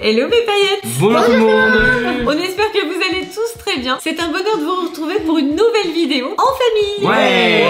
Hello mes paillettes. Bonjour tout le monde. On espère que vous allez tous très bien. C'est un bonheur de vous retrouver pour une nouvelle vidéo en famille. Ouais,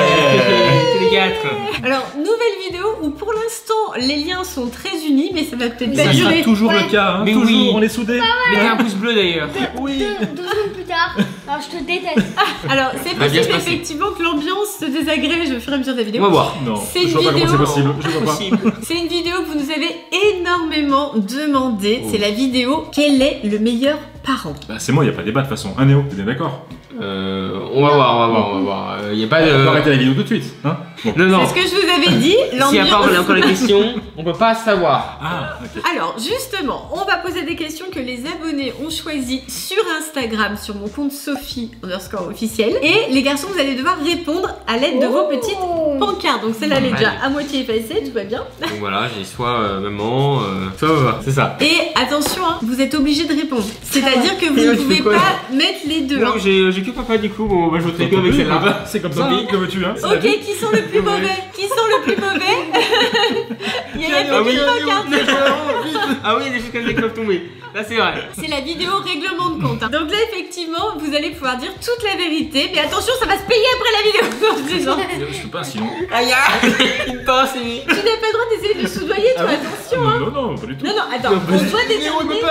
c'est les quatre. Alors, nouvelle vidéo où pour l'instant les liens sont très unis, mais ça va peut-être Ça durer. sera toujours le cas, hein. Mais Toujours, oui. on est soudés. Mettez un pouce bleu d'ailleurs. Oui. Deux secondes plus tard, alors je te déteste. Alors, c'est Va bien possible se passer. effectivement que l'ambiance se désagrège au fur et à mesure de la vidéo. On va voir. Non, C'est je une vois pas comment vidéo. c'est possible. Je vois pas. Possible. C'est une vidéo que vous nous avez énormément demandé. C'est la vidéo quel est le meilleur parent. Bah, c'est moi, y a pas débat de toute façon. Un Néo, t'es bien d'accord? On va voir. Y a pas On peut de. arrêter la vidéo tout de suite, hein? Bon. Non, non. C'est ce que je vous avais dit. S'il y a pas l'ambiance- encore la question, on peut pas savoir. Ah, ok. Alors justement, on va poser des questions que les abonnés ont choisies sur Instagram, sur mon compte Sophie_officiel. Et les garçons, vous allez devoir répondre à l'aide de vos petites pancartes. Donc celle-là, elle est déjà à moitié effacée, tout va bien. Donc voilà, j'ai soit maman, soit papa. C'est ça. Et attention, hein, vous êtes obligés de répondre. C'est-à-dire que vous Et ne là, je pouvez fais quoi, pas mettre les deux. Non, hein. j'ai que papa du coup, bon, bah, je voterai que avec celle-là. C'est comme ça, hein, que veux-tu, hein? Ok, qui sont le plus mauvais? Qui sont le plus mauvais? Il y a Ah oui, petites pancartes. Ah oui, il y a des choses comme ça qui peuvent tomber. Là, c'est vrai. C'est la vidéo règlement de compte. hein. Donc là, effectivement, vous allez pouvoir dire toute la vérité. Mais attention, ça va se payer après la vidéo. Non, je plaisante. Je peux pas, sinon. Aïe, il me passe, lui. Tu n'as pas le droit d'essayer de soudoyer, toi, attention. Hein. Non, non, pas du tout. Non, non, attends, on doit déterminer.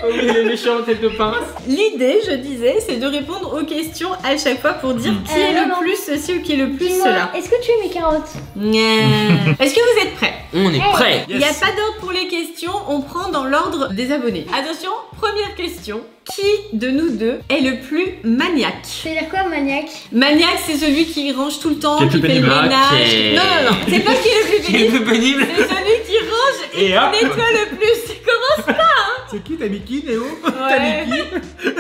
Oh oui, les méchants tête de pince. L'idée, je disais, c'est de répondre aux questions à chaque fois pour dire qui est le non. plus ceci ou qui est le plus Dis-moi, cela. est-ce que tu aimes mes carottes? Est-ce que vous êtes prêts? On est prêts. Il n'y a pas d'ordre pour les questions, on prend dans l'ordre des abonnés. Attention, première question. Qui de nous deux est le plus maniaque? C'est-à-dire quoi, maniaque? Maniaque, c'est celui qui range tout le temps, Qui est qui plus fait le pénible. ménage. Ok. Non, non, non, c'est pas qui est le plus Qui est le pénible. plus pénible? C'est celui qui range et, Et hop. qui nettoie le plus. Commence. C'est qui? T'as mis qui, Néo? Ouais.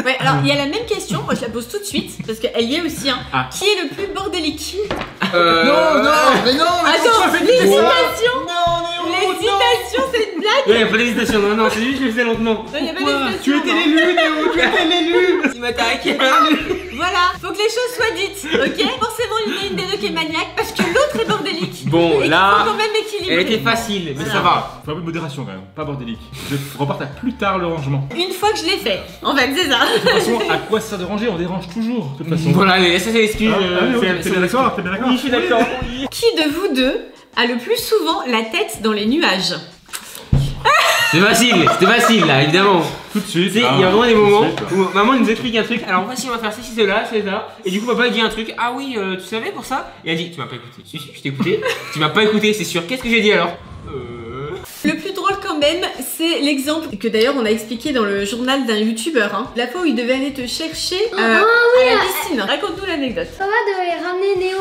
Ouais, alors il y a la même question, moi je la pose tout de suite, parce qu'elle y est aussi. Hein. Ah. Qui est le plus bordélique? mais non, Attends, l'hésitation. Non, Néo! Les citations, c'est une blague? Il n'y a pas d'hésitation, non, non, c'est juste que je le faisais lentement. Non, il n'y a pas d'hésitation. Tu étais non. l'élu, Néo! Tu étais l'élu! Tu m'attaques. Voilà, faut que les choses soient dites, ok? Forcément, il y en a une des deux qui est maniaque, parce que l'autre est bordélique. Bon, Et là, faut quand même équilibrer. elle était facile, mais ça va. Faut un peu de modération quand même, pas bordélique. Je reparte à plus tard le rangement. Une fois que je l'ai fait, en fait, c'est ça. De toute façon, à quoi ça sert de ranger? On dérange toujours, de toute façon. Voilà, allez, ça c'est l'excuse. T'es bien d'accord? T'es bien d'accord? Oui, je suis d'accord. Qui de vous deux a le plus souvent la tête dans les nuages? C'est facile, c'était facile là, évidemment. Tout de suite. Tu sais, il y a vraiment des moments où maman nous explique un truc. Alors voici, on va faire ceci, cela, cela. Et du coup, papa il dit un truc. Ah oui, tu savais pour ça? Et elle dit, tu m'as pas écouté. Si, je t'ai écouté. Tu m'as pas écouté, c'est sûr. Qu'est-ce que j'ai dit alors? Le plus drôle quand même, c'est l'exemple que d'ailleurs on a expliqué dans le journal d'un youtubeur. Hein. La fois où il devait aller te chercher à la piscine. Raconte-nous l'anecdote. Papa devait ramener Néo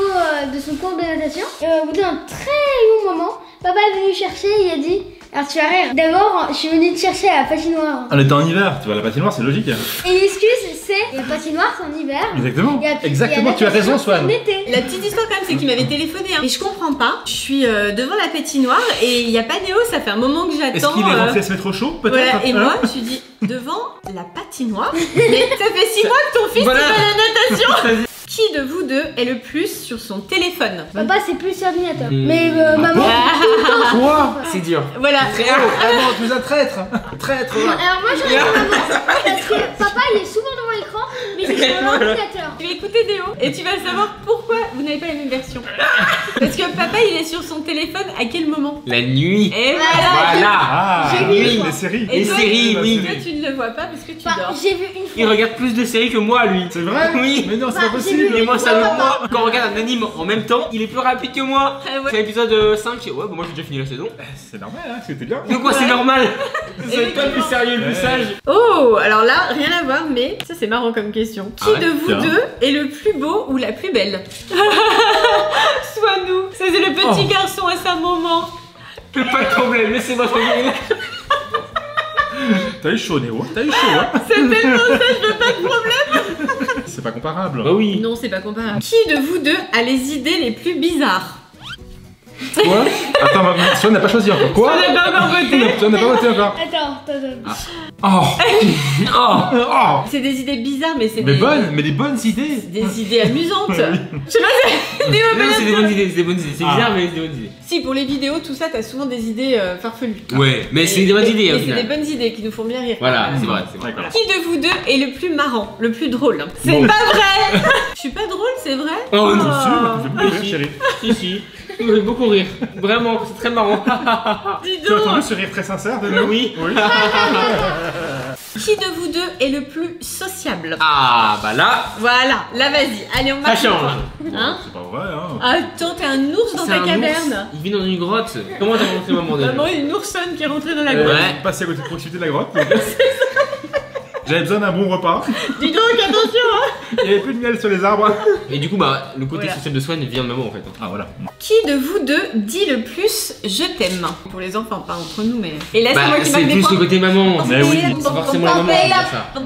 de son cours de natation. Et au bout d'un très long moment, papa est venu chercher et il a dit, alors tu vas rire, d'abord je suis venu te chercher à la patinoire. On était en hiver, tu vas à la patinoire, c'est logique. Et l'excuse c'est, la patinoire c'est en hiver. Exactement. Et après, Exactement, il y tu a as raison, natation, Swan. c'est en été. La petite histoire quand même, c'est qu'il m'avait téléphoné. Hein. Et je comprends pas. Je suis devant la patinoire et il n'y a pas Néo, ça fait un moment que Est-ce j'attends. qu'il est rentré se mettre au chaud, peut-être? Voilà, et moi je me suis dit, devant la patinoire. Mais ça fait 6 mois que ton fils Voilà. est à la natation. Qui de vous deux est le plus sur son téléphone? Papa c'est plus sur ordinateur. Hmm. Mais maman, Quoi? C'est dur. Voilà. Très haut. Ah non, tu es un traître! Traître! alors moi j'aurais dit maman. Parce que papa il est souvent devant l'écran, mais c'est sur l'ordinateur. Tu vas écouter Néo et tu vas savoir pourquoi vous n'avez pas la même version. Parce que papa il est sur son téléphone à quel moment? La nuit. Et voilà. Voilà. Ah! J'ai vu oui, ça. les séries! Et Les toi, séries, oui. Toi tu ne le vois pas parce que tu Enfin, dors. j'ai vu une fois. Il regarde plus de séries que moi, lui. C'est vrai? Oui. Mais non, c'est Bah, pas j'ai possible! vu- Et moi, ça Ouais, me papa. moi, quand on regarde un anime en même temps, il est plus rapide que moi. Ah ouais. C'est l'épisode 5, ouais, bah moi j'ai déjà fini la saison. C'est normal, hein, c'était bien. Donc, quoi, c'est Ouais. normal. Vous êtes pas le plus sérieux, le plus Ouais. sage. Oh, alors là, rien à voir, mais ça c'est marrant comme question. Qui Ah ouais, de vous tiens. deux est le plus beau ou la plus belle? Soit nous. Ça c'est le petit garçon à sa maman. Pas de problème, laissez-moi tranquille. T'as eu chaud, Néo, t'as eu chaud, hein? C'est tellement ça, je veux pas de problème. C'est pas comparable. Bah oui. Non, c'est pas comparable. Qui de vous deux a les idées les plus bizarres? Quoi? Attends, on n'a pas choisi encore. Quoi? On n'a pas encore voté. On n'a pas voté encore. Attends. Oh. C'est des idées bizarres, mais c'est Mais des... bonnes, mais des bonnes idées. Des idées amusantes. Je sais pas, c'est des Non, c'est des bonnes idées, c'est des bonnes idées. C'est bizarre, mais c'est des bonnes idées. Si, pour les vidéos, tout ça, t'as souvent des idées farfelues. Ouais, mais c'est des bonnes idées au Mais c'est des final. bonnes idées qui nous font bien rire. Voilà, c'est vrai, c'est vrai. D'accord. Qui de vous deux est le plus marrant, le plus drôle? C'est Bon. pas vrai. Je suis pas drôle, c'est vrai? Oh non, Tu fais beaucoup rire, chérie. si, ça me fait beaucoup rire. Vraiment, c'est très marrant. Dis Tu as entendu donc. ce rire très sincère de nous? Oui. Oui. Qui de vous deux est le plus sociable? Ah, bah là, Voilà, là vas-y, allez on ça marche. change. Hein? C'est pas vrai, hein. Attends, t'es un ours dans C'est ta un ours, caverne. il vit dans une grotte. Comment t'as rencontré maman déjà? Maman, une oursonne qui est rentrée dans la grotte. Ouais. Passer à côté de proximité de la grotte. J'avais besoin d'un bon repas. Dis donc, attention hein. Il n'y avait plus de miel sur les arbres. Et du coup, bah, le côté Voilà. social de Swan vient de maman en fait. Ah voilà. Qui de vous deux dit le plus je t'aime? Pour les enfants, pas entre nous, mais. Et là, c'est Bah, moi qui c'est marque des plus points. le côté maman. Mais oui. C'est forcément la maman qui dit ça.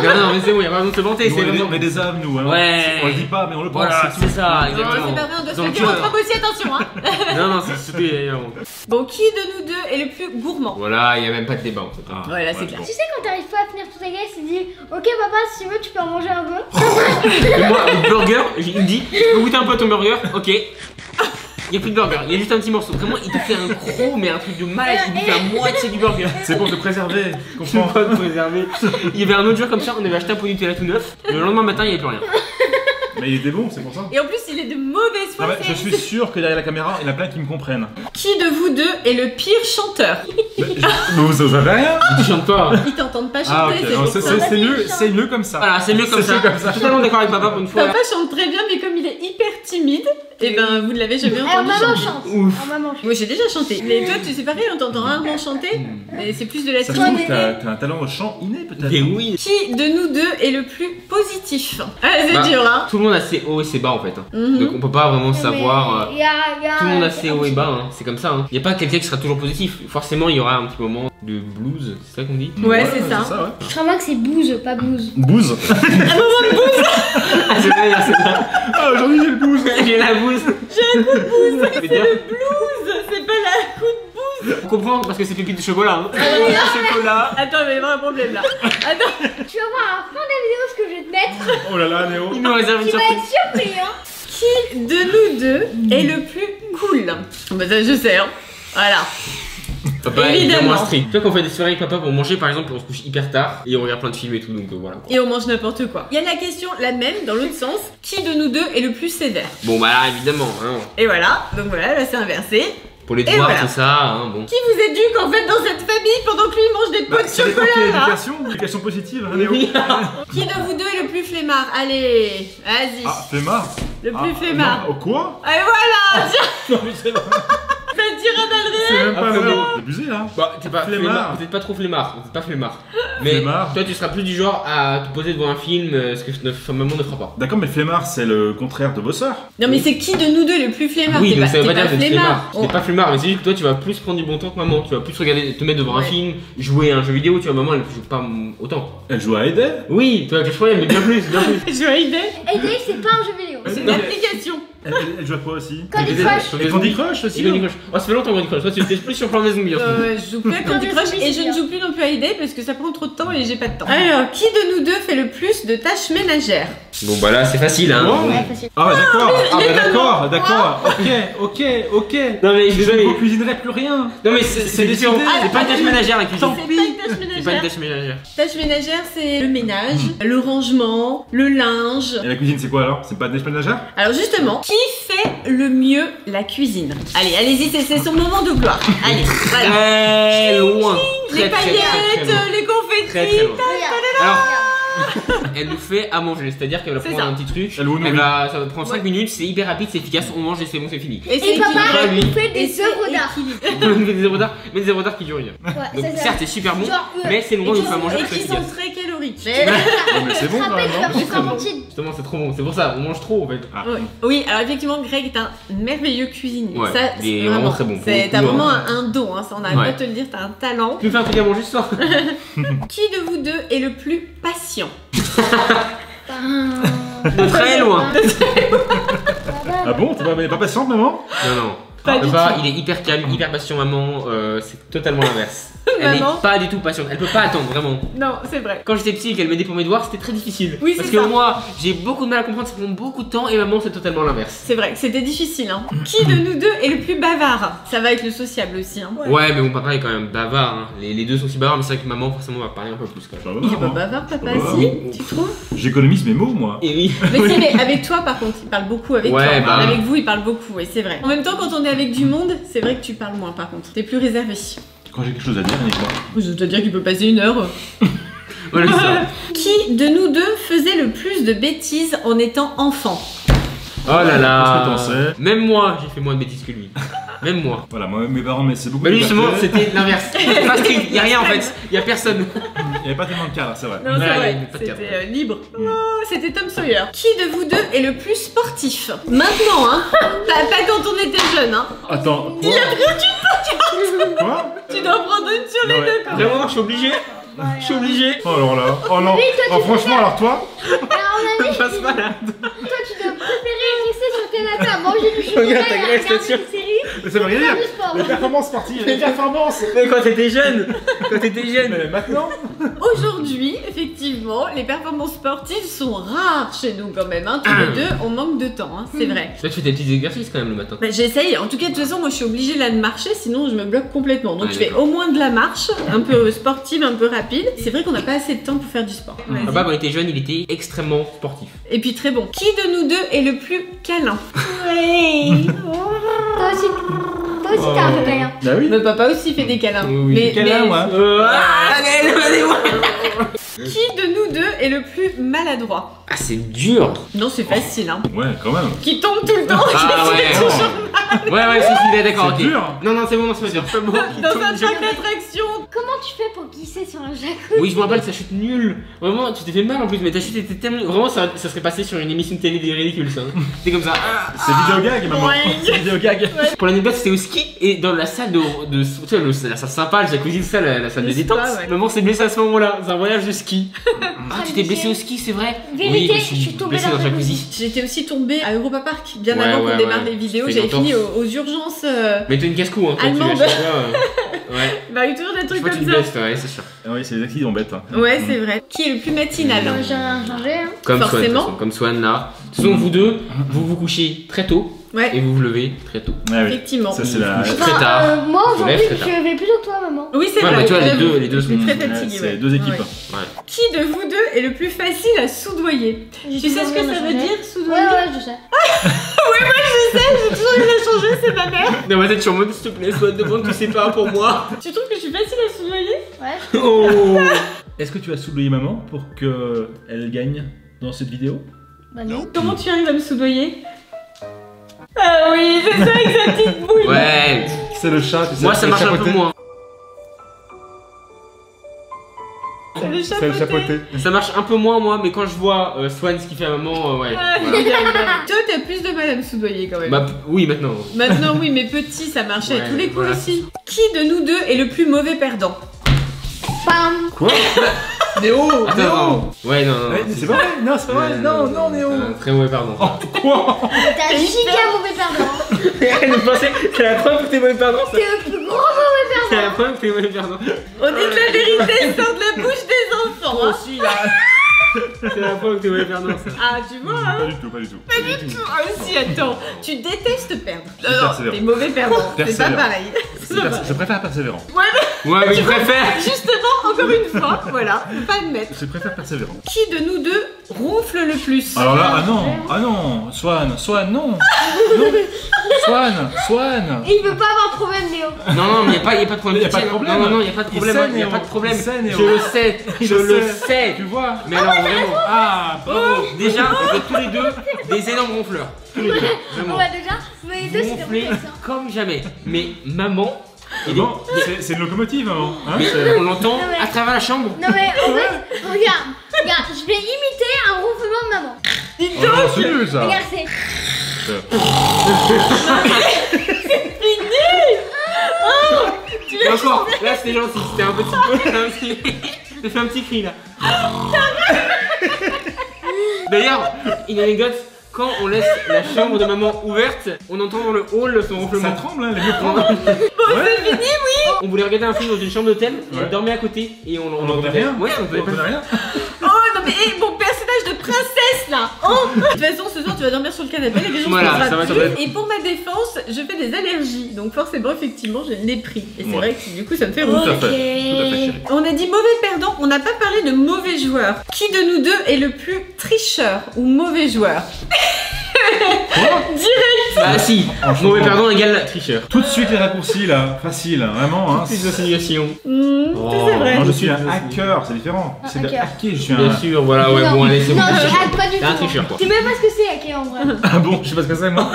Non, mais c'est bon, y'a pas besoin de se vanter, Nous, c'est on est vraiment. des âmes, nous. Hein. Ouais. On le dit pas, mais on le pense. Voilà, c'est tout. c'est ça, Non, exactement. c'est pas vrai, on doit se Dans le le dire cœur. entre hommes aussi, attention hein. Non, non, c'est surtout évidemment. Bon, qui de nous deux est le plus gourmand? Voilà, y'a même pas de débat en fait. Ah, Ouais, là, c'est clair. bon. Tu sais quand t'arrives pas à finir tout ta glace, tu dis ok papa si tu veux tu peux en manger un peu. Et moi, le burger, il me dit, je peux goûter un peu à ton burger? Ok. Il y a plus de burger, il y a juste un petit morceau. Vraiment, il te fait un gros, mais un truc de malade, il te fait la moitié du burger. C'est pour te préserver. Je Comprends. peux pas te préserver. Il y avait un autre jour comme ça, on avait acheté un pot de Nutella tout neuf. Et le lendemain matin, il n'y avait plus rien. Mais il était bon, c'est pour ça. Et en plus, il est de mauvaise foi. Ah bah, je suis sûr que derrière la caméra, il y en a plein qui me comprennent. Qui de vous deux est le pire chanteur? Mais vous savez rien? Tu chantes pas. Ils t'entendent pas chanter, Ah ok, c'est non, pour c'est ça. c'est mieux comme ça. Voilà, c'est mieux comme ça. C'est comme ça. Je suis totalement d'accord avec papa pour une fois. Papa chante très bien, mais comme il est hyper timide, et ben vous ne l'avez jamais Alors entendu maman chanter. chante. Ouf. Alors maman chante. Moi j'ai déjà chanté, mais toi tu sais pareil, on t'entend rarement chanter, mais c'est plus de la Ça se timidité. trouve, t'as un talent de chant inné peut-être. Mais oui. Qui de nous deux est le plus positif? Ah c'est Bah, dur hein. Tout le monde a ses hauts et ses bas en fait. Hein. Mhm. Donc on peut pas vraiment savoir. Mais y a Tout le monde a ses hauts et bas, hein. C'est comme ça. Hein. Y a pas quelqu'un qui sera toujours positif. Forcément, il y aura un petit moment de blues, c'est ça qu'on dit? Ouais, c'est ça. ouais. Je crois moi que c'est bouse, pas blouse. Bouse. Ah, c'est bien, c'est bien. Ah, aujourd'hui j'ai le bouse. J'ai la bouse. J'ai un coup de bouse, Ça veut dire- le blues, c'est pas la coup de bouse. On comprend parce que c'est pépite de chocolat. Hein. Chocolat. Attends, mais il y a un problème là. Attends, Tu vas voir à la fin de la vidéo ce que je vais te mettre. Oh là là, Néo. Il nous réserve une Tu vas surprise. être surpris hein. qui de nous deux est le plus cool? Bah ça je sais hein. Voilà. Papa est Évidemment. bien moins strict. Tu vois qu'on fait des soirées avec papa pour manger par exemple, on se couche hyper tard et on regarde plein de films et tout donc voilà. Et on mange n'importe quoi. Il y a la question, la même, dans l'autre sens. Qui de nous deux est le plus sévère? Bon bah là évidemment, hein. Et voilà, donc voilà, là c'est inversé. Pour les devoirs, voilà. tout ça, hein, bon. Qui vous éduque en fait dans cette famille pendant que lui il mange des pots de Ça dépend chocolat quelle là? éducation positive, hein, Néo. Qui de vous deux est le plus flemmard? Allez, vas-y. Ah, flemmard. Le plus flemmard. Oh quoi? Et voilà, tiens, Non mais c'est vrai. ça tire à balles C'est réelles. même pas Après, vrai. bon. C'est abusé là. Bah t'es pas Flemmard. flemmard, peut-être pas trop flemmard, peut-être pas flemmard. Mais Flemmard. toi tu seras plus du genre à te poser devant un film, ce que maman ne fera pas. D'accord, mais flemmard c'est le contraire de bosseur. Non mais c'est qui de nous deux est le plus flemmard? Oui, T'es donc pas- ça veut pas t'es dire d'être flemmard. Oh. T'es pas flemmard, mais c'est juste que toi tu vas plus prendre du bon temps que maman. Tu vas plus regarder, te mettre devant un Ouais. film, jouer à un jeu vidéo, tu vois, maman elle joue pas autant. Elle joue à Eden. Oui, toi avec le choix, mais bien plus, bien plus. Je vois idée. Et Dave c'est pas un jeu vidéo. C'est une Non, mais- application. Elle joue à quoi aussi? Candy Crush. Et Candy Crush aussi. Si, Candy Crush. Oh, ça fait longtemps Candy Crush. Toi, tu étais plus sur Plan des Zombies en ce moment. Je joue plus à Candy Non, Crush mais et je c'est ne joue plus non plus à ID parce que ça prend trop de temps et j'ai pas de temps. Alors, qui de nous deux fait le plus de tâches ménagères? Bon, bah là, c'est facile, hein. Oh. Ouais, facile. Ah bah d'accord. Ah bah les d'accord, d'accord. Ok. Non, mais je suis Je désolé. ne cuisinerai plus rien. Non, mais c'est différent. décidé. C'est pas une tâche ménagère la cuisine. C'est pas une tâche C'est pas une ménagère. tâche ménagère. Tâche ménagère, c'est le ménage, le rangement, le linge. Et la cuisine c'est quoi alors? C'est pas des ménagères? Alors justement, qui fait le mieux la cuisine? Allez, allez-y, c'est son moment de gloire. Allez, voilà. Très loin. Les Très, très, très, très paillettes, loin. les confettis. Très, très loin. Regarde. Alors, Regarde. elle nous fait à manger, c'est-à-dire qu'elle va C'est prendre ça. un petit truc, Elle vous nourrit. ça va prendre 5 Ouais. minutes, c'est hyper rapide, c'est efficace, on mange et c'est bon, c'est fini. Et c'est Et papa équilibré. lui. il fait Et des c'est œuvres d'art. équilibré. On fait des œuvres d'art, mais des œuvres d'art qui durent une heure. Ouais, Donc c'est ça. certes, c'est super bon, Genre, mais c'est loin de Et nous faire manger qui parce que c'est sont efficace. très caloriques. Non mais c'est bon quand même, non? Rappelle, C'est très bon. cantine. Justement, c'est trop bon, c'est pour ça, on mange trop en fait. Ah. Ouais. Oui, alors effectivement, Greg est un merveilleux cuisinier. Ouais, ça, il est c'est vraiment très bon. Pour c'est- le T'as coup, vraiment hein. un don, hein, ça on arrête Ouais. pas de te le dire, t'as un talent. Tu me fais un truc à manger ce soir? Qui de vous deux est le plus patient? De très loin. Ah bon? T'es pas patiente maman? Non, non. Pas du Papa, il est hyper calme, hyper patient, maman, c'est totalement l'inverse. Elle n'est Maman. pas du tout patiente, elle peut pas attendre, vraiment. Non, c'est vrai. Quand j'étais petit et qu'elle m'aidait pour mes devoirs, c'était très difficile. Oui, Parce c'est que ça. moi, j'ai beaucoup de mal à comprendre, ça prend beaucoup de temps, et maman, c'est totalement l'inverse. C'est vrai que c'était difficile. Hein. Qui de nous deux est le plus bavard? Ça va être le sociable aussi. Hein. Ouais, mais mon papa est quand même bavard, hein. Les deux sont aussi bavards, mais c'est vrai que maman, forcément, va parler un peu plus quand même. Il est pas bavard, papa, Ah, si? Tu trouves? J'économise mes mots, moi. Et oui. Mais si, mais avec toi, par contre, il parle beaucoup avec Ouais, toi. bah. Avec vous, il parle beaucoup, et c'est vrai. En même temps, quand on est avec du monde, c'est vrai que tu parles moins, par contre. T'es plus réservé. Quand j'ai quelque chose à dire, Nicolas. Je dois dire qu'il peut passer 1 heure. Voilà, c'est ça. Qui de nous deux faisait le plus de bêtises en étant enfant? Oh là là. Qu'est-ce que t'en sais? Même moi, j'ai fait moins de bêtises que lui. Même moi. Voilà, moi, mes parents, mais c'est beaucoup. Bah lui de justement, liberté. c'était l'inverse. Pas strict, y a rien en fait. Y a personne. Il n'y avait pas tellement de cadre, c'est vrai. Non, Ouais, c'est vrai, il y a pas de cadre. c'était libre. Oh, c'était Tom Sawyer. Qui de vous deux est le plus sportif? Maintenant, hein. Pas quand on était jeune, hein. Attends. Il a pris une Quoi? Tu dois prendre une sur les Ouais. deux, quand même. Vraiment, je suis obligé. Je suis obligé. Oh alors là. Oh non. Oh, franchement, alors toi. Alors, on a Je passe pas là. toi, tu dois préférer rester sur le canapé à manger du chocolat Regarde ta et à graisse, regarder t'es sûr? une série. Mais ça veut rien Faire dire. du sport. Les performances sportives, les performances. Mais quand t'étais jeune. Quand t'étais jeune. Mais maintenant. Aujourd'hui, effectivement, les performances sportives sont rares chez nous quand même. Hein. Tous les deux, on manque de temps, hein, c'est vrai. Là, tu fais tes petits exercices quand même le matin. Bah, j'essaye. En tout cas, de toute façon, moi, je suis obligée là de marcher, sinon je me bloque complètement. Donc, Ouais, je fais d'accord. au moins de la marche, un peu sportive, un peu rapide. C'est vrai qu'on n'a pas assez de temps pour faire du sport. Vas-y. Papa, quand il était jeune, il était extrêmement sportif. Et puis très bon. Qui de nous deux est le plus câlin? Oui. Toi aussi, t'as un peu câlin. Bah oui. Notre papa aussi fait des câlins. Oui, mais, câlin, moi. Allez-moi. Qui de nous deux est le plus maladroit? Ah, c'est dur. Non, c'est facile, hein. Ouais, quand même. Qui tombe tout le temps. Ah qui fait toujours Ouais, c'est d'accord, C'est ok. dur. Non, c'est bon, c'est pas dur. Pas bon. dans un parc d'attractions. Comment tu fais pour glisser sur un jacuzzi? Oui, je me rappelle, sa chute nulle. Vraiment, tu t'es fait mal en plus, mais ta chute était tellement. Vraiment, ça serait passé sur une émission de télé des ridicules, ça. C'était comme ça. C'est vidéo gag, maman. Ouais. C'est vidéo gag. Pour l'anecdote, c'était au ski et dans la salle de tu sais, la salle sympa, le jacuzzi, tout ça, la salle Le de détente. spa, ouais. Maman s'est blessée à ce moment-là, c'est un voyage de ski. Ah, tu t'es blessé au ski, c'est vrai? Vérité, Oui, je suis tombée blessé dans dans le le jacuzzi. J'étais aussi tombée à Europa Park bien Ouais, avant qu'on ouais, démarre ouais. les vidéos. Fait J'avais longtemps. fini aux urgences. Mais t'as une casse-cou, hein, quand tu vas Allemande. chez toi. Ouais. Bah, il y a toujours des Je trucs crois que tu comme te ça. blesses, toi, ouais, c'est sûr. Ah oui, c'est des accidents bêtes. Hein. Ouais, c'est vrai. Qui est le plus matinal? J'ai rien changé, hein. Comme Swan, de toute Forcément. façon, comme Swan là. De toute façon, vous deux, vous vous couchez très tôt Ouais, et vous vous levez très tôt. Ouais, oui. effectivement. Ça, c'est la. Très tard. Moi, Je aujourd'hui, lève très je tard. vais plutôt toi, maman. Oui, c'est Ouais, vrai. bah, tu vois, j'avoue. les deux Je suis sont- très Ouais, fatiguée. c'est ouais. deux équipes. Ouais. Qui de vous deux est le plus facile à soudoyer? Tu sais ce que ça veut dire, soudoyer? Ouais, je sais. J'ai toujours eu la changer, c'est ma mère. Dans ma tête, je suis en mode, s'il te plaît, Swan, demande tous ces pas pour moi. Tu trouves que je suis facile à soudoyer? Ouais. Oh. Est-ce que tu as soudoyé maman pour qu'elle gagne dans cette vidéo? Bah non. Comment tu arrives à me soudoyer? Ah oui, c'est ça avec sa petite bouille. Ouais, C'est le chat, tu sais. moi ça marche un peu moins. C'est le C'est le chapeauté. chapeauté. Ça marche un peu moins, moi, mais quand je vois Swan ce qu'il fait à maman, ouais. Ah, voilà. toi, t'as plus de mal à me soudoyer quand même. Bah, oui, maintenant. Maintenant, oui, mais petit, ça marchait à Ouais, tous les coups voilà. aussi. Qui de nous deux est le plus mauvais perdant? Pam. Quoi? Néo! Attends, non. Ouais, non, non. Ouais, c'est pas vrai? Non, c'est pas vrai. Non, non, Néo! Très mauvais, pardon. Quoi? T'as giga mauvais perdant. Elle me pensait, c'est la preuve que t'es mauvais perdant, ça. T'es le plus gros mauvais perdant. C'est la preuve que t'es mauvais perdant. On dit que la vérité sort de la bouche des enfants. Hein. aussi, là. C'est la preuve que t'es mauvais perdant, ça. Ah, tu vois, hein. Pas du tout, pas du tout. Ah, aussi, attends, tu détestes perdre. Je suis persévérant. T'es mauvais perdant. C'est pas Persévérant. pareil. Je préfère persévérant. Ouais, mais je préfère. Justement, encore une fois, voilà, faut pas admettre. Je préfère persévérant. Qui de nous deux ronfle le plus? Alors là, ah non, Swan, non, non, Swan. Il veut pas avoir de problème, Léo. Non, mais y a pas de problème. Y a pas de problème. Non, y a pas de problème. Il sait, Y a Néo. pas de problème. Il sait, Néo. Je le sais. Je le sais. Tu vois? Mais alors, vraiment. Ah, bravo. Déjà, vous êtes tous les deux des énormes ronfleurs. Tous les deux. On Vraiment. va déjà, mais les deux, c'était Ronfler bon ça. comme jamais. Mais maman, Bon, c'est une locomotive, maman. Hein, mais c'est- on l'entend Non, mais- à travers la chambre. Non mais en fait, regarde, je vais imiter un ronflement de maman. Oh non, c'est nul ça. Regarde, c'est... Et encore, là c'était gentil, c'était un petit peu. J'ai fait un petit cri là. D'ailleurs, une anecdote, quand on laisse la chambre de maman ouverte, on entend dans le hall son Ça ronflement. tremble, hein, les vieux plans. C'est fini, oui. On voulait regarder un film dans une chambre d'hôtel et Ouais. elle dormait à côté et on entendait rien. Ouais, on entendait On pas. connaît rien. Oh non mais mon personnage de princesse là. Oh. De toute façon, ce soir tu vas dormir sur le canapé, les gens Voilà, se posera ça va, ça plus. va être- Et pour ma défense, je fais des allergies, donc forcément effectivement je l'ai pris. Et c'est Ouais. vrai que du coup ça me fait Tout rougir. à fait. Tout à fait, chérie. On a dit mauvais perdant, on n'a pas parlé de mauvais joueur. Qui de nous deux est le plus tricheur ou mauvais joueur? Direct. Ah si, Franchement. mauvais perdant égale tricheur. Tout de suite les raccourcis là, facile, hein, vraiment. Hein. Plus de simulation. C'est vrai. Moi je suis un hacker, c'est différent. C'est de hacker. hacker, je suis Bien un. sûr, voilà, ouais, Non, bon, allez, c'est bon. non, je hack pas du T'es un tout. tricheur, quoi. Tu sais même pas ce que c'est hacker en vrai. Ah bon, je sais pas ce que c'est moi.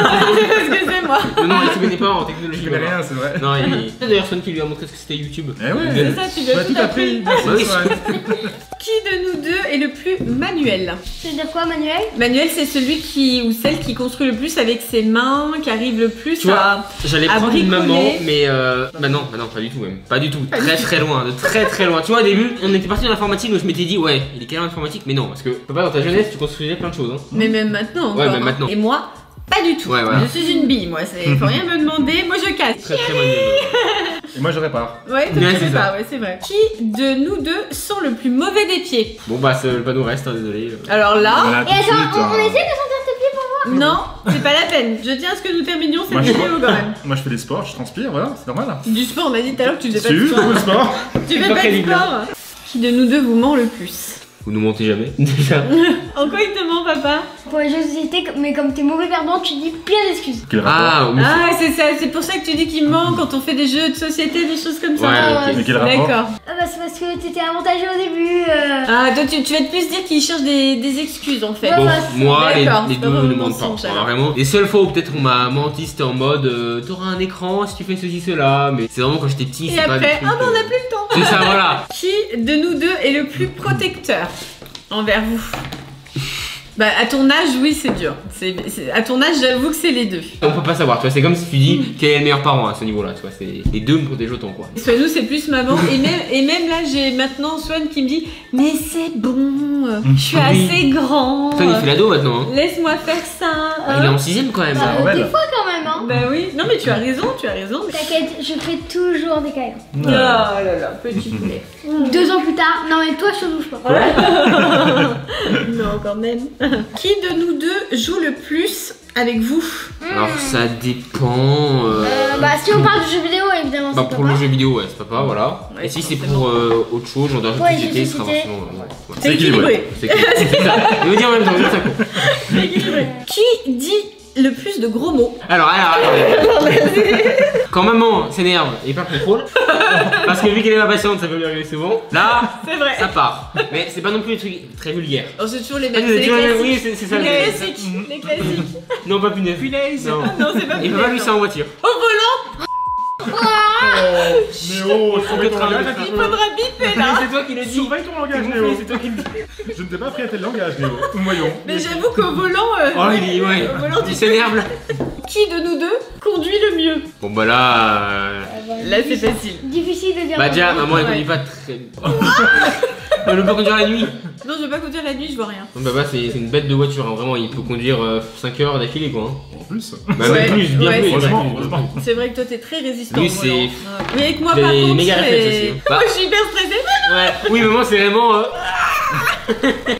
Excusez-moi. Non, il se connaît pas en technologie. Je connais voilà. rien, c'est vrai. Non, c'est d'ailleurs Swan qui lui a montré ce que c'était YouTube. Eh ouais, C'est ça, tu lui as on a tout tout appris. Bah oui. Merci, Swan. Qui de nous deux est le plus manuel? Ça veut dire quoi, Manuel? Manuel, c'est celui qui ou celle qui construit le plus avec ses mains, qui arrive le plus Tu vois, à. j'allais à prendre une bricoler. maman, mais bah non, pas du tout même. Pas du tout. Très loin, de très loin. Tu vois, au début, on était parti dans l'informatique, donc je m'étais dit, ouais, il est quelle heure informatique? Mais non, parce que papa, dans ta jeunesse, tu construisais plein de choses. Hein. Mais même maintenant. Ouais, encore, même hein. maintenant. Et moi, pas du tout. Ouais, voilà. Je suis une bille, moi. Faut rien me demander. Moi, je casse. Très manuel. Et moi je répare. Ouais, Ouais, c'est c'est ça. ça. Ouais, c'est vrai. Qui de nous deux sent le plus mauvais des pieds? Bon, bah, c'est le panneau reste, hein, désolé. Alors là, Voilà, Et tout de attends, suite, on hein. essaie de sentir tes pieds pour voir. non, c'est pas la peine. Je tiens à ce que nous terminions cette Moi, je vidéo quand même. Moi je fais des sports, je transpire, voilà, c'est normal. Du sport, on a dit tout à l'heure que tu faisais pas Tu de sport. beaucoup de sport. Tu fais pas pas de crédible. sport. Qui de nous deux vous ment le plus? Vous nous mentez jamais, déjà. En quoi il te ment, papa? Pour les jeux de société, mais comme t'es mauvais perdant, tu dis plein d'excuses. Quel rapport Ah, oui. Ah, c'est ça. C'est pour ça que tu dis qu'il ment quand on fait des jeux de société, des choses comme ça. Ouais, Ah, ok. Mais quel rapport D'accord. Ah bah c'est parce que t'étais avantagé au début. Ah, toi, tu vas plus dire qu'il cherche des excuses en fait. Ouais. Bon, bah, moi, les d'accord, deux c'est pas ne vraiment mentent pas. mensonge, Alors, alors. vraiment, les seules fois où peut-être on m'a menti, c'était en mode t'auras un écran si tu fais ceci, cela. Mais c'est vraiment quand j'étais petit, Et c'est pas des après, trucs, ah bah on a plus le temps. C'est ça, voilà. Qui de nous deux est le plus protecteur envers vous? Bah à ton âge, oui, c'est dur. À ton âge, j'avoue que c'est les deux. On peut pas savoir, tu vois, c'est comme si tu dis quel est le meilleur parent à ce niveau-là, tu vois, c'est les deux me protègent autant, quoi. Soit nous, c'est plus maman. Et même là, j'ai maintenant Swan qui me dit mais c'est bon, je suis Ah oui. assez grand. Toi, il fait l'ado maintenant, hein. Laisse-moi faire ça. Ah, il est en 6ème quand même. Ah, ouais. Des fois quand même, hein. Bah oui. Non mais tu as raison, tu as raison. T'inquiète, je ferai toujours des câlins. Oh là là, petit poulet. 2 ans plus tard, non mais toi je te touche pas. Non, quand même. Qui de nous deux joue le plus avec vous? Alors ça dépend. Bah si on parle de jeux vidéo évidemment Bah c'est pour papa. le jeu vidéo, ouais, c'est papa, voilà. Ouais, Et si c'est forcément. pour autre chose, genre dans la Ouais, société, jeux ce sera société. forcément. Ouais. C'est équilibré. C'est ça. Je veux dire en même temps, c'est ça quoi. C'est équilibré. Qui dit le plus de gros mots? Alors, quand maman s'énerve et perd le contrôle, parce que vu qu'elle est pas patiente, ça peut lui arriver souvent, là, C'est vrai. ça part. Mais c'est pas non plus des trucs très vulgaires. Oh, c'est toujours les Ah, mêmes. C'est les classiques. oui, c'est ça. Les le- classiques. Les classiques. Non, pas punaise. Non. Non, c'est pas Il peut pas lui ça en voiture. Au volant, Néo, surveille ton langage. il faudra biper là. C'est toi qui le dis. Surveille ton langage, Néo. C'est toi qui le dis. Je ne t'ai pas appris à tel langage, Néo. Voyons. Mais j'avoue qu'au volant, Oh, il est, ouais. Au volant, tu Il s'énerve là. qui de nous deux conduit le mieux? Bon, bah là. Là, c'est facile. Difficile de dire. Bah, déjà, maman elle Ouais. conduit pas très. Elle peut pas conduire la nuit. Non, je veux pas conduire la nuit, je vois rien. Donc, bah, c'est une bête de voiture, hein. Vraiment, il peut conduire 5 heures d'affilée quoi. Hein. En plus. Bah, Ouais, même plus, bien ouais, plus. c'est Heureusement, bien plus. heureusement. C'est vrai que toi, t'es très résistant. Lui, au volant. c'est- Ouais. Mais avec moi, Les par contre, méga réflexes aussi, hein. Bah. Moi, je suis hyper stressée. Ouais, oui, maman, c'est vraiment.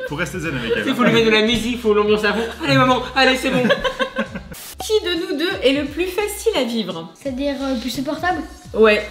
Faut rester zen avec Il elle. faut lui mettre de la musique, faut l'ambiance à fond. Allez, maman, allez, c'est bon. Qui de nous deux est le plus facile à vivre? C'est-à-dire plus supportable. Ouais.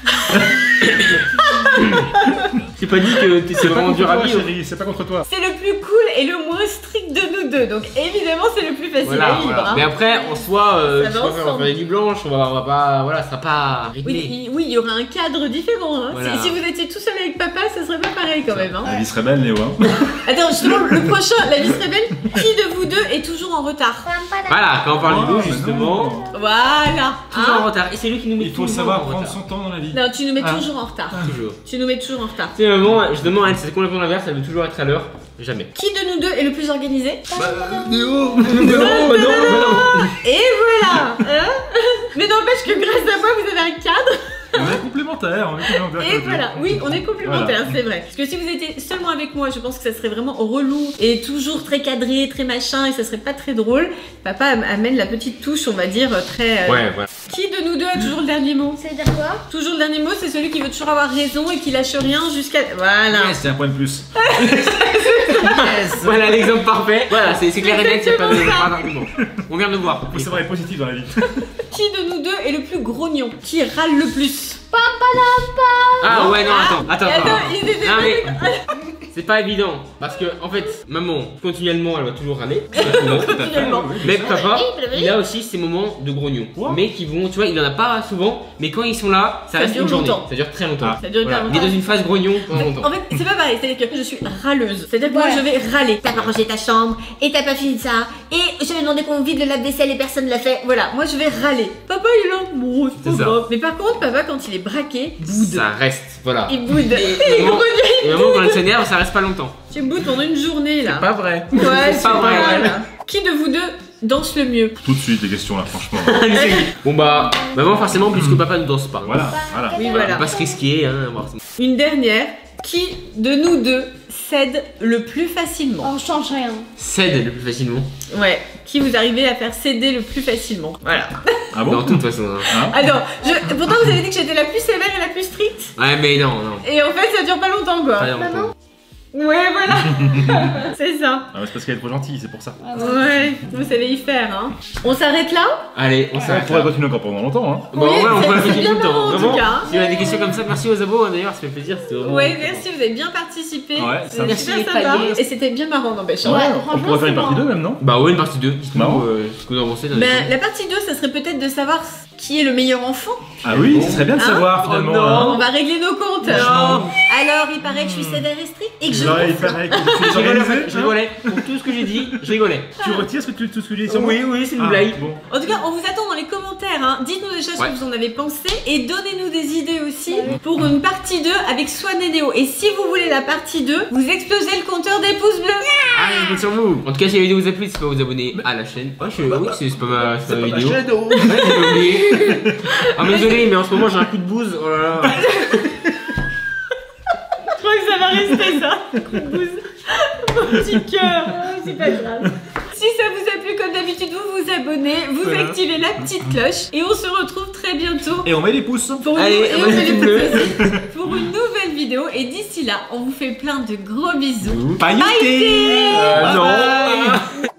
J'ai pas dit que c'est C'est pas vraiment contre dur à toi, vivre. chérie, c'est pas contre toi. C'est le plus cool et le moins strict de nous deux. Donc, évidemment, c'est le plus facile Voilà, à vivre. voilà. hein. Mais après, en soi, Ça je va sais pas, on va ensemble. faire des nuits blanches, on va pas. Voilà, ça sera pas réglé. Oui, il y aura un cadre différent. Hein. Voilà. Si vous étiez tout seul avec papa, ça serait pas pareil quand même. Hein. La vie serait belle, Néo. Hein. Attends, justement, le prochain, la vie serait belle. Qui de vous deux est toujours en retard? Voilà, quand on parle du Oh, dos, mais justement, non. Voilà. toujours en Hein. retard. Et c'est lui qui nous met Il faut toujours savoir en prendre retard. son temps dans la vie. Non, tu nous mets Ah. toujours en retard. Toujours. Tu nous mets toujours en retard. Tu sais, maman, je demande à elle, c'est complètement l'inverse, elle veut toujours être à l'heure. Jamais. Qui de nous deux est le plus organisé? Néo non. Et voilà. Hein. Mais n'empêche que grâce à moi, vous avez un cadre. On est complémentaires, on est complémentaires. Et voilà, oui, on est complémentaires, c'est vrai. Parce que si vous étiez seulement avec moi, je pense que ça serait vraiment relou et toujours très cadré, très machin, et ça serait pas très drôle. Papa amène la petite touche, on va dire, très. Ouais. Qui de nous deux a toujours le dernier mot? Ça veut dire quoi? Toujours le dernier mot, c'est celui qui veut toujours avoir raison et qui lâche rien jusqu'à. Voilà. Ouais, c'est un point de plus. Voilà l'exemple parfait. Voilà, c'est clair et net, il n'y a pas Exactement ça. d'argument. On vient de le voir. Faut savoir être positif dans la vie. Qui de nous deux est le plus grognon? Qui râle le plus? Ah ouais, non, attends. ils étaient Non, pas mais- d'accord. C'est pas évident parce que en fait, maman, continuellement, elle va toujours râler. Souvent. Continuellement. Mais papa, il a aussi ses moments de grognon. Mais qui vont, tu vois, il en a pas souvent, mais quand ils sont là, ça reste dure une journée. longtemps. Ça dure très longtemps. Ah. Ça dure hyper Il est longtemps. dans une phase grognon pendant longtemps. En fait, c'est pas pareil, c'est-à-dire que je suis râleuse. C'est-à-dire que moi, Ouais. je vais râler. T'as pas rangé ta chambre, et t'as pas fini ça, et je vais demander qu'on vide le lave-vaisselle et personne l'a fait. Voilà, moi, je vais râler. Papa, il est là, bon, c'est C'est pas ça. grave. Mais par contre, papa, quand il est braqué, boude. Ça reste, voilà. Il boude. Et Il maman, boude. et maman, quand elle s'énerve, ça reste pas longtemps. Tu boudes pendant une journée, là. Pas vrai. Ouais, C'est pas vrai. voilà. Qui de vous deux danse le mieux? Tout de suite, les questions là, franchement. Bon bah, maman forcément, puisque papa ne danse pas. Voilà, voilà. Oui, On voilà. va pas se risquer, hein. voir. Une dernière. Qui de nous deux cède le plus facilement? On change rien. Cède le plus facilement. Ouais. Qui vous arrivez à faire céder le plus facilement? Voilà. Ah Dans bon toute façon. Hein. Hein Alors, pourtant vous avez dit que j'étais la plus sévère et la plus stricte. Ouais, mais non. Et en fait, ça dure pas longtemps, quoi. Pas longtemps. Maman? Ouais, voilà. C'est ça. Ah, c'est parce qu'elle est trop gentille, c'est pour ça. Ouais, vous savez y faire, hein. On s'arrête là? Allez, on On s'arrête. pourrait continuer encore pendant longtemps, hein. Bon, Oui, ouais, on c'est- peut la c'est faire tout bien le temps. marrant, en tout Vraiment, cas. si on a des questions comme ça, merci aux abos, hein, d'ailleurs, ça fait plaisir. C'était vraiment. Ouais, merci, vous avez bien participé. Ouais, C'était merci super les sympa. paliers. Et c'était bien marrant, n'empêche. hein. Ouais, on franchement, pourrait faire une c'est partie marrant. 2 même, non? Bah ouais, une partie 2. Dites-nous Marrant. ce que vous en pensez. dans les Ben, commentaires. la partie 2, ça serait peut-être de savoir qui est le meilleur enfant. Ah oui, ce serait bien de Hein savoir Oh finalement. non. On va régler nos comptes. Franchement. Alors, il paraît que je suis sévère et stricte et que je. Ouais, il paraît que tu es Je rigolais, organisé. je rigolais. Pour tout ce que j'ai dit, je rigolais. Tu retires tout ce que j'ai dit sur moi? Oui, c'est une Ah, blague. Bon. En tout cas, on vous attend dans les commentaires. Hein. Dites-nous déjà ce Ouais. que vous en avez pensé et donnez-nous des idées aussi pour une partie 2 avec Swan et Néo. Et si vous voulez la partie 2, vous explosez le compteur des pouces bleus. Allez, je compte sur vous. En tout cas, si la vidéo vous a plu, n'hésitez pas à vous abonner à la chaîne. Ouais, oui, c'est pas ma vidéo. Ouais, j'ai oublié. Ah, mais désolé, mais en ce moment j'ai un coup de bouse. Oh là là. Je crois que ça va rester ça. Coup de bouse. Mon petit cœur. C'est pas grave. Si ça vous a plu, comme d'habitude, vous vous abonnez, vous Voilà. activez la petite cloche et on se retrouve très bientôt. Et on met les pouces. Pour Allez, et on on met fait les les pouces pouces aussi. Pour une nouvelle vidéo. Et d'ici là, on vous fait plein de gros bisous. Pailleté. Bye. Non. Bye.